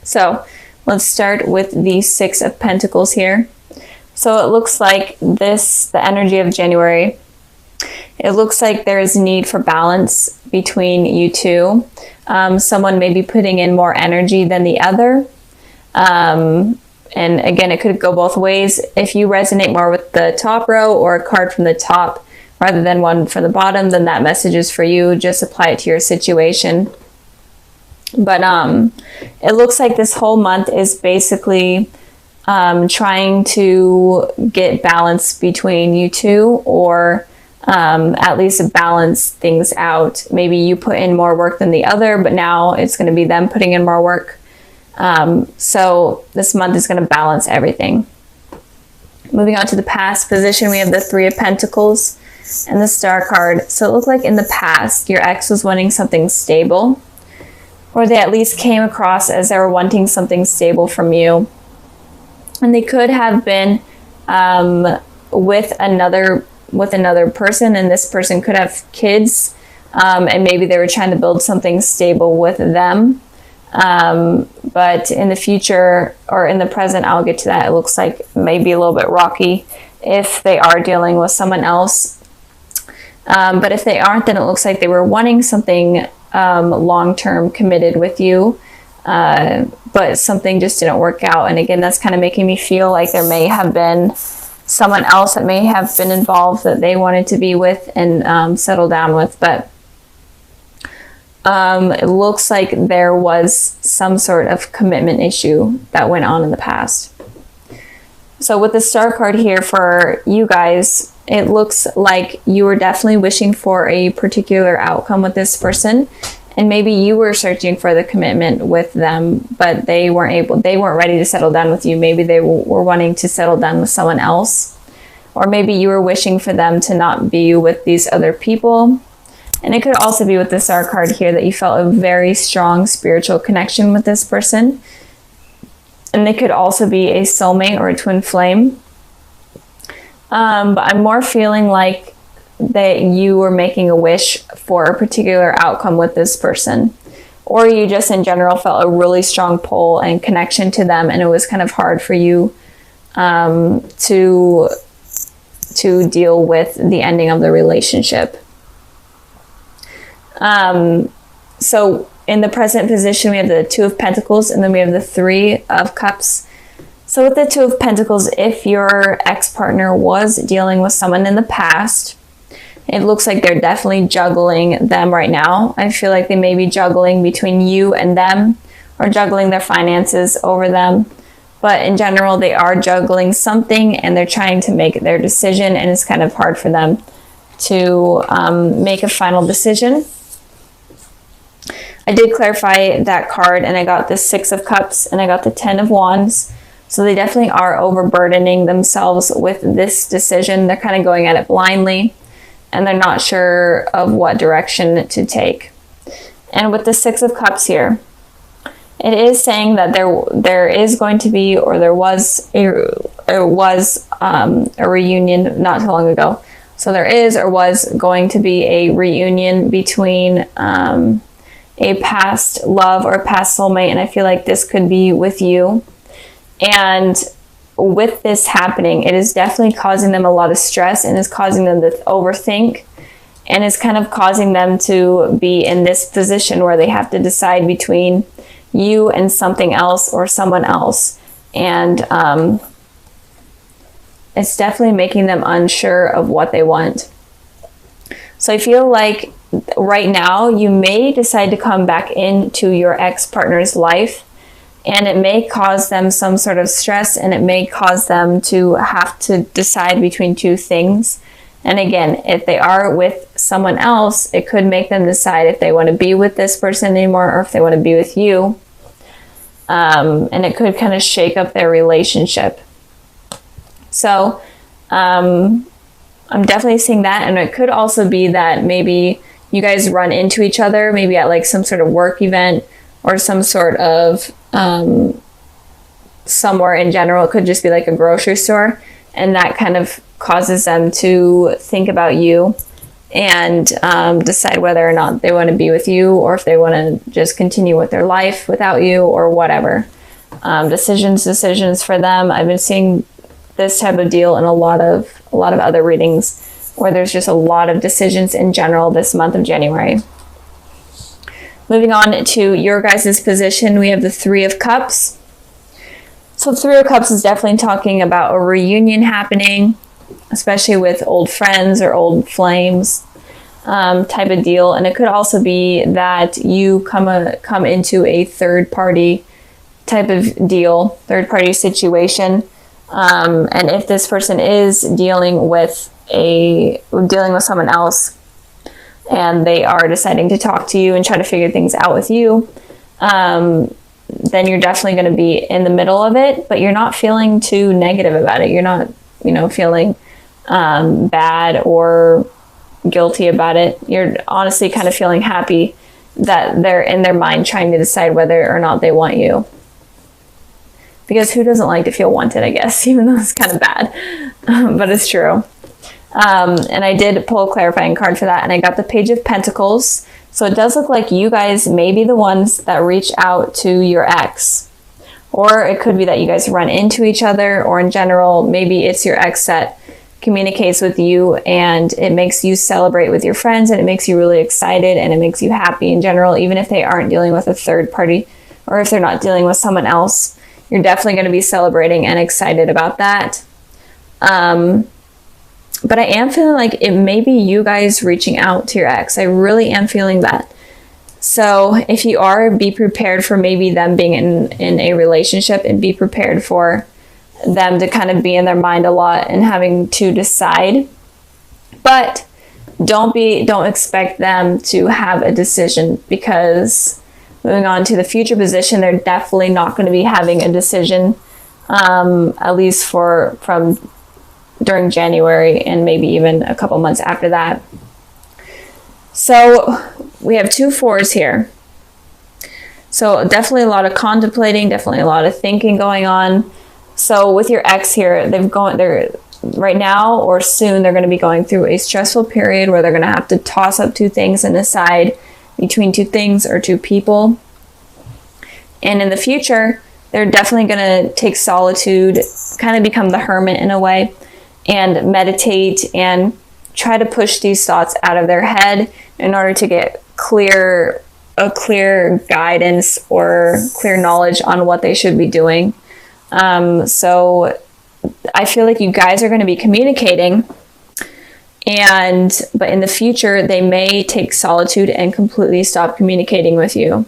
So let's start with the Six of Pentacles here. So it looks like the energy of January, it looks like there is a need for balance between you two. Someone may be putting in more energy than the other. And again, it could go both ways. If you resonate more with the top row or a card from the top rather than one from the bottom, then that message is for you. Just apply it to your situation. But it looks like this whole month is basically trying to get balance between you two, or at least balance things out. Maybe you put in more work than the other, but now it's going to be them putting in more work. So this month is going to balance everything. Moving on to the past position, we have the Three of Pentacles and the Star card. So it looked like in the past, your ex was wanting something stable, or they at least came across as they were wanting something stable from you. And they could have been with another person, and this person could have kids, and maybe they were trying to build something stable with them. But in the future, or in the present, I'll get to that. It looks like maybe a little bit rocky if they are dealing with someone else. But if they aren't, then it looks like they were wanting something long-term committed with you, but something just didn't work out. And again, that's kind of making me feel like there may have been someone else that may have been involved that they wanted to be with and settle down with. But it looks like there was some sort of commitment issue that went on in the past. So with the Star card here for you guys, it looks like you were definitely wishing for a particular outcome with this person. And maybe you were searching for the commitment with them, but they weren't ready to settle down with you. Maybe they were wanting to settle down with someone else. Or maybe you were wishing for them to not be with these other people. And it could also be with the Star card here that you felt a very strong spiritual connection with this person. And they could also be a soulmate or a twin flame. But I'm more feeling like that you were making a wish for a particular outcome with this person. Or you just in general felt a really strong pull and connection to them, and it was kind of hard for you to deal with the ending of the relationship. So in the present position, we have the Two of Pentacles, and then we have the Three of Cups. So with the Two of Pentacles, if your ex-partner was dealing with someone in the past, it looks like they're definitely juggling them right now. I feel like they may be juggling between you and them, or juggling their finances over them. But in general, they are juggling something, and they're trying to make their decision, and it's kind of hard for them to make a final decision. I did clarify that card, and I got the Six of Cups, and I got the Ten of Wands. So they definitely are overburdening themselves with this decision. They're kind of going at it blindly, and they're not sure of what direction to take. And with the Six of Cups here, it is saying that there is going to be, or there was a reunion not too long ago. So there is or was going to be a reunion between a past love or a past soulmate, and I feel like this could be with you. And with this happening, it is definitely causing them a lot of stress, and is causing them to overthink, and is kind of causing them to be in this position where they have to decide between you and something else or someone else. And it's definitely making them unsure of what they want. So I feel like right now you may decide to come back into your ex-partner's life, and it may cause them some sort of stress, and it may cause them to have to decide between two things. And again, if they are with someone else, it could make them decide if they want to be with this person anymore, or if they want to be with you. And it could kind of shake up their relationship. So I'm definitely seeing that. And it could also be that maybe you guys run into each other, maybe at like some sort of work event, or some sort of somewhere in general. It could just be like a grocery store, and that kind of causes them to think about you and decide whether or not they want to be with you, or if they want to just continue with their life without you, or whatever. Decisions for them. I've been seeing this type of deal in a lot of other readings, where there's just a lot of decisions in general this month of January. Moving on to your guys' position, we have the Three of Cups. So the Three of Cups is definitely talking about a reunion happening, especially with old friends or old flames type of deal. And it could also be that you come into a third party type of deal, third party situation. And if this person is dealing with someone else, and they are deciding to talk to you and try to figure things out with you, then you're definitely going to be in the middle of it, but you're not feeling too negative about it. You're not, feeling bad or guilty about it. You're honestly kind of feeling happy that they're in their mind trying to decide whether or not they want you. Because who doesn't like to feel wanted, I guess, even though it's kind of bad, but it's true. And I did pull a clarifying card for that, and I got the Page of Pentacles. So it does look like you guys may be the ones that reach out to your ex. Or it could be that you guys run into each other, or in general, maybe it's your ex that communicates with you and it makes you celebrate with your friends, and it makes you really excited, and it makes you happy in general, even if they aren't dealing with a third party, or if they're not dealing with someone else. You're definitely going to be celebrating and excited about that. But I am feeling like it may be you guys reaching out to your ex. I really am feeling that. So if you are, be prepared for maybe them being in a relationship, and be prepared for them to kind of be in their mind a lot and having to decide. But don't expect them to have a decision, because moving on to the future position, they're definitely not going to be having a decision, at least from during January, and maybe even a couple months after that. So we have 2 4s here. So definitely a lot of contemplating, definitely a lot of thinking going on. So with your ex here, they're right now or soon, they're going to be going through a stressful period where they're going to have to toss up 2 things and decide between 2 things or 2 people. And in the future, they're definitely going to take solitude, kind of become the hermit in a way, and meditate and try to push these thoughts out of their head in order to get clear guidance or clear knowledge on what they should be doing. So I feel like you guys are going to be communicating, but in the future, they may take solitude and completely stop communicating with you.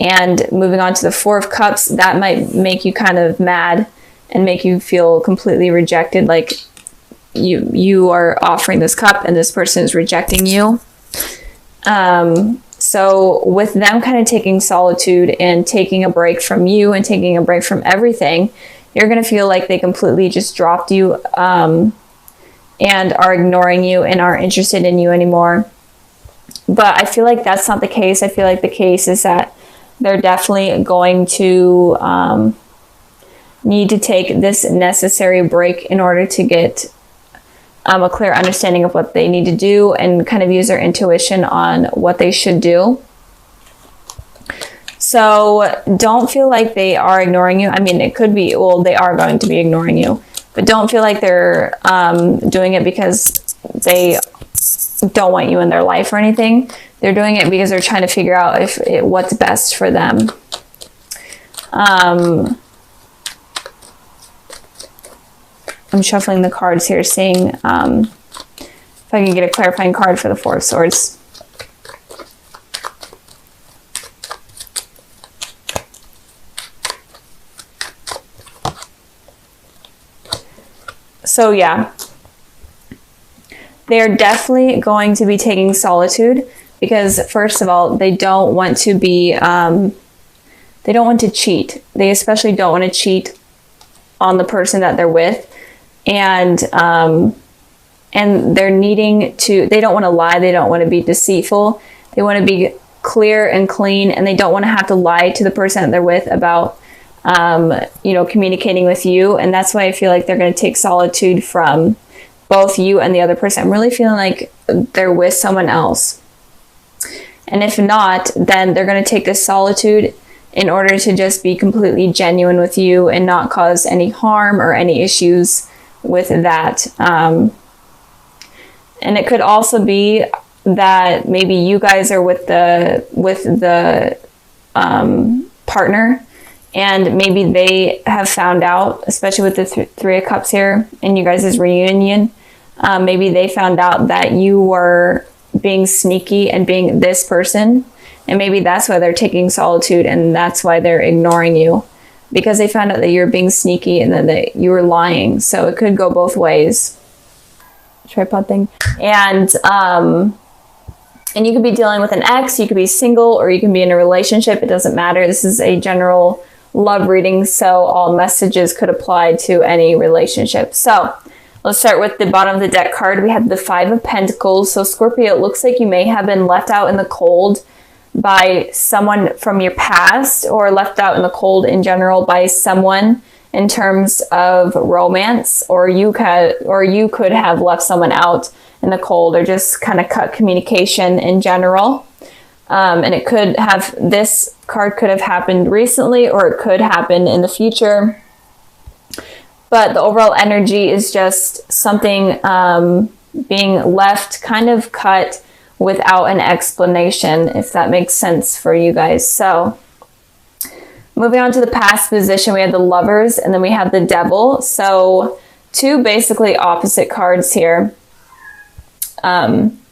And moving on to the 4 of Cups, that might make you kind of mad and make you feel completely rejected, like you are offering this cup and this person is rejecting you. So with them kind of taking solitude and taking a break from you and taking a break from everything, you're going to feel like they completely just dropped you and are ignoring you and aren't interested in you anymore. But I feel like that's not the case. I feel like the case is that they're definitely going to need to take this necessary break in order to get a clear understanding of what they need to do and kind of use their intuition on what they should do. So don't feel like they are ignoring you. I mean, it could be, well, they are going to be ignoring you, but don't feel like they're doing it because they don't want you in their life or anything. They're doing it because they're trying to figure out what's best for them. I'm shuffling the cards here, seeing if I can get a clarifying card for the 4 of Swords. So yeah, they're definitely going to be taking solitude because, first of all, they don't want to be, they don't want to cheat. They especially don't want to cheat on the person that they're with. And they're needing to, they don't want to lie. They don't want to be deceitful. They want to be clear and clean, and they don't want to have to lie to the person that they're with about, communicating with you. And that's why I feel like they're going to take solitude from both you and the other person. I'm really feeling like they're with someone else. And if not, then they're going to take this solitude in order to just be completely genuine with you and not cause any harm or any issues with that. And it could also be that maybe you guys are with the partner, and maybe they have found out, especially with the Three of Cups here in you guys' reunion, maybe they found out that you were being sneaky and being this person, and maybe that's why they're taking solitude, and that's why they're ignoring you, because they found out that you're being sneaky and that you were lying. So it could go both ways. Tripod thing. And you could be dealing with an ex, you could be single, or you can be in a relationship. It doesn't matter. This is a general love reading, so all messages could apply to any relationship. So let's start with the bottom of the deck card. We have the Five of Pentacles. So Scorpio, it looks like you may have been left out in the cold by someone from your past, or left out in the cold in general by someone in terms of romance, or you could have left someone out in the cold, or just kind of cut communication in general. And it could have, this card could have happened recently, or it could happen in the future. But the overall energy is just something being left kind of cut without an explanation, if that makes sense for you guys. So moving on to the past position, we have the Lovers, and then we have the Devil. So two basically opposite cards here.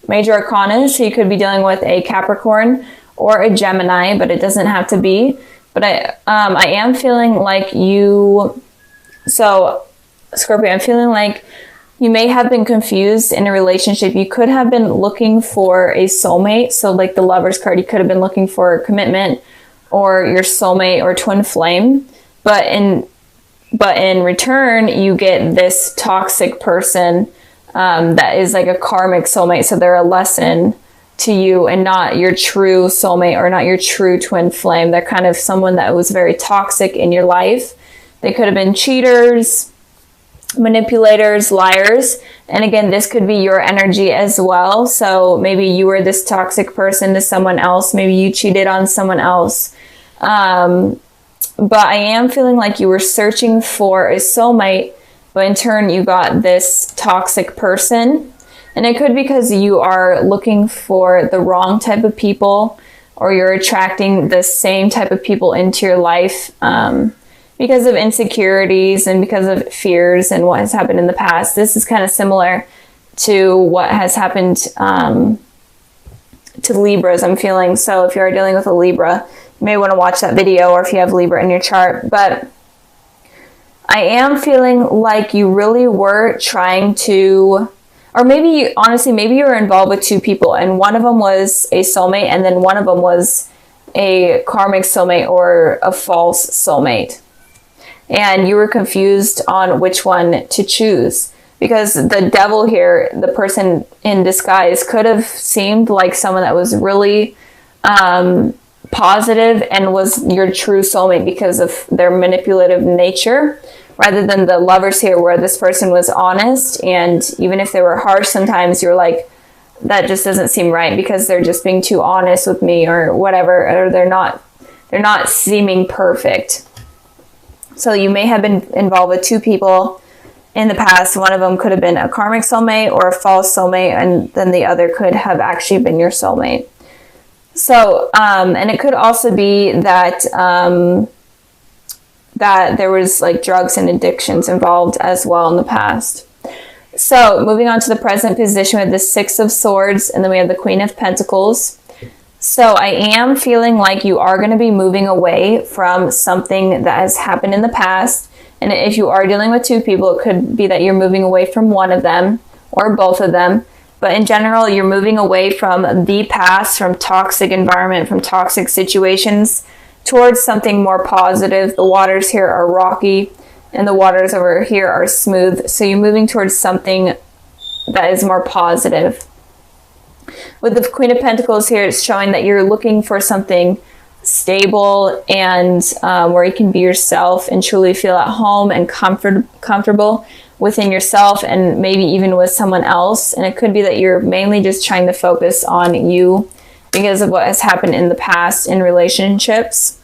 Major Arcana, so you could be dealing with a Capricorn or a Gemini, but it doesn't have to be. But I am feeling like you, so Scorpio, I'm feeling like you may have been confused in a relationship. You could have been looking for a soulmate. So like the Lovers card, you could have been looking for commitment or your soulmate or twin flame. But in return, you get this toxic person that is like a karmic soulmate. So they're a lesson to you and not your true soulmate or not your true twin flame. They're kind of someone that was very toxic in your life. They could have been cheaters, manipulators, liars. And again, this could be your energy as well. So maybe you were this toxic person to someone else. Maybe you cheated on someone else. But I am feeling like you were searching for a soulmate, but in turn, you got this toxic person. And it could be because you are looking for the wrong type of people, or you're attracting the same type of people into your life because of insecurities and because of fears and what has happened in the past. This is kind of similar to what has happened to Libras, I'm feeling. So if you are dealing with a Libra, you may want to watch that video, or if you have Libra in your chart. But I am feeling like you really were trying to, or maybe, honestly, maybe you were involved with two people, and one of them was a soulmate, and then one of them was a karmic soulmate or a false soulmate. And you were confused on which one to choose, because the Devil here, the person in disguise, could have seemed like someone that was really positive and was your true soulmate because of their manipulative nature, rather than the Lovers here, where this person was honest. And even if they were harsh, sometimes you're like, that just doesn't seem right because they're just being too honest with me, or whatever, or they're not seeming perfect. So you may have been involved with two people in the past. One of them could have been a karmic soulmate or a false soulmate, and then the other could have actually been your soulmate. So, and it could also be that that there was like drugs and addictions involved as well in the past. So moving on to the present position, we have the Six of Swords, and then we have the Queen of Pentacles. So I am feeling like you are going to be moving away from something that has happened in the past. And if you are dealing with two people, it could be that you're moving away from one of them or both of them. But in general, you're moving away from the past, from toxic environment, from toxic situations, towards something more positive. The waters here are rocky and the waters over here are smooth. So you're moving towards something that is more positive. With the Queen of Pentacles here, it's showing that you're looking for something stable, and where you can be yourself and truly feel at home and comfortable within yourself and maybe even with someone else. And it could be that you're mainly just trying to focus on you because of what has happened in the past in relationships.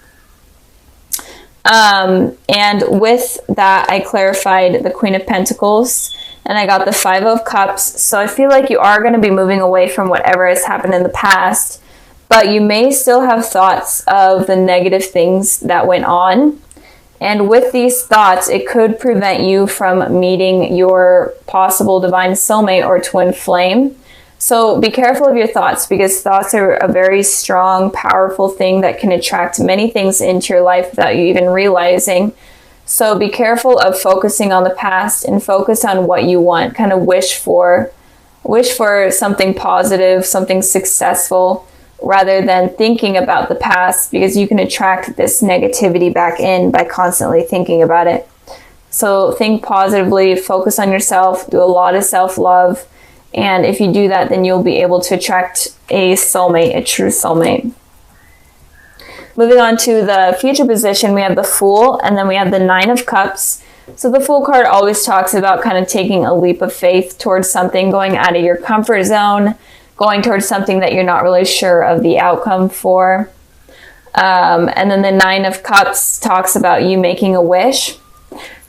And with that, I clarified the Queen of Pentacles and I got the Five of Cups. So I feel like you are going to be moving away from whatever has happened in the past, but you may still have thoughts of the negative things that went on. And with these thoughts, it could prevent you from meeting your possible divine soulmate or twin flame. So be careful of your thoughts, because thoughts are a very strong, powerful thing that can attract many things into your life without you even realizing. So be careful of focusing on the past and focus on what you want. Kind of wish for something positive, something successful, rather than thinking about the past, because you can attract this negativity back in by constantly thinking about it. So think positively, focus on yourself, do a lot of self-love. And if you do that, then you'll be able to attract a soulmate, a true soulmate. Moving on to the future position, we have the Fool, and then we have the Nine of Cups. So the Fool card always talks about kind of taking a leap of faith towards something, going out of your comfort zone, going towards something that you're not really sure of the outcome for. And then the Nine of Cups talks about you making a wish.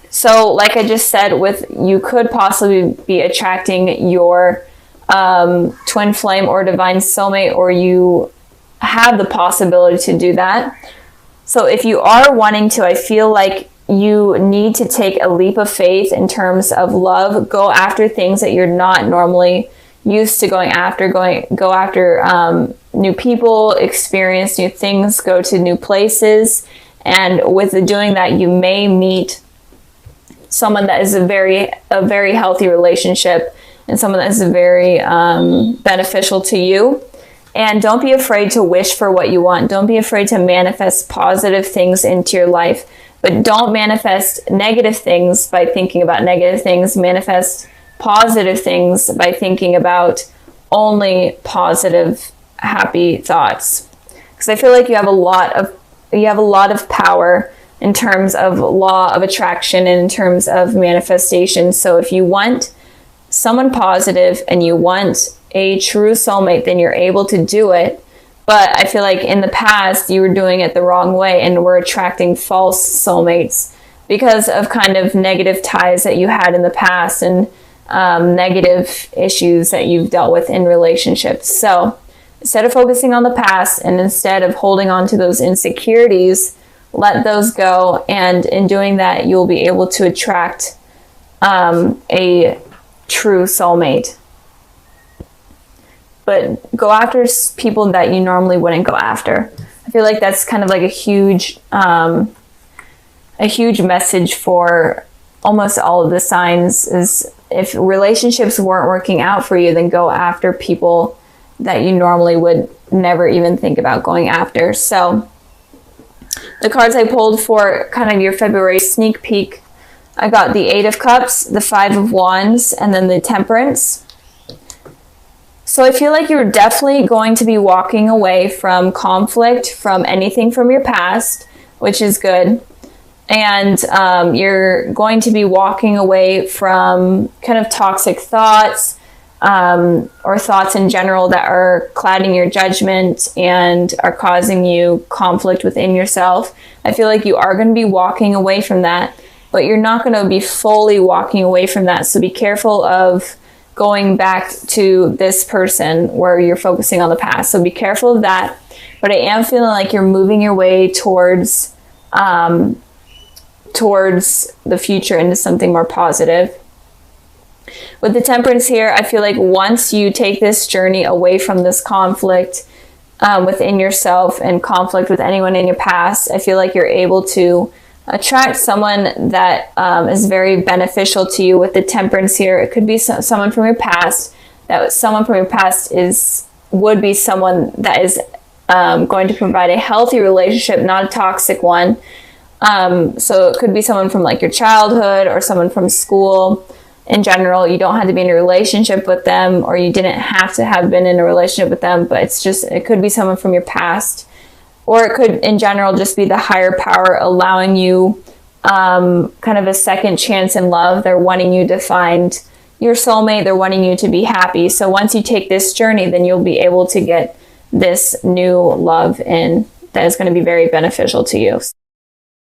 So like I just said, you could possibly be attracting your twin flame or divine soulmate, or you have the possibility to do that. So if you are wanting to, I feel like you need to take a leap of faith in terms of love. Go after things that you're not normally used to going after. Go after new people, experience new things, go to new places. And with doing that, you may meet someone that is a very healthy relationship and someone that is very beneficial to you. And don't be afraid to wish for what you want. Don't be afraid to manifest positive things into your life, but don't manifest negative things by thinking about negative things. Manifest positive things by thinking about only positive, happy thoughts. Because I feel like you have a lot of power in terms of law of attraction and in terms of manifestation. So if you want someone positive and you want a true soulmate, then you're able to do it. But I feel like in the past you were doing it the wrong way and were attracting false soulmates because of kind of negative ties that you had in the past and negative issues that you've dealt with in relationships. So instead of focusing on the past and instead of holding on to those insecurities, let those go. And in doing that, you'll be able to attract a true soulmate. But go after people that you normally wouldn't go after. I feel like that's kind of like a huge message for almost all of the signs, is if relationships weren't working out for you, then go after people that you normally would never even think about going after. So the cards I pulled for kind of your February sneak peek, I got the Eight of Cups, the Five of Wands, and then the Temperance. So I feel like you're definitely going to be walking away from conflict, from anything from your past, which is good. And you're going to be walking away from kind of toxic thoughts or thoughts in general that are clouding your judgment and are causing you conflict within yourself. I feel like you are going to be walking away from that, but you're not going to be fully walking away from that. So be careful of going back to this person where you're focusing on the past. So be careful of that. But I am feeling like you're moving your way towards the future into something more positive. With the Temperance here, I feel like once you take this journey away from this conflict within yourself and conflict with anyone in your past, I feel like you're able to attract someone that is very beneficial to you. With the Temperance here, it could be someone from your past. That someone from your past would be someone that is going to provide a healthy relationship, not a toxic one. So it could be someone from like your childhood or someone from school. In general, you don't have to be in a relationship with them, or you didn't have to have been in a relationship with them, but it could be someone from your past. or it could in general just be the higher power allowing you kind of a second chance in love. They're wanting you to find your soulmate. They're wanting you to be happy. So once you take this journey, then you'll be able to get this new love in that is going to be very beneficial to you.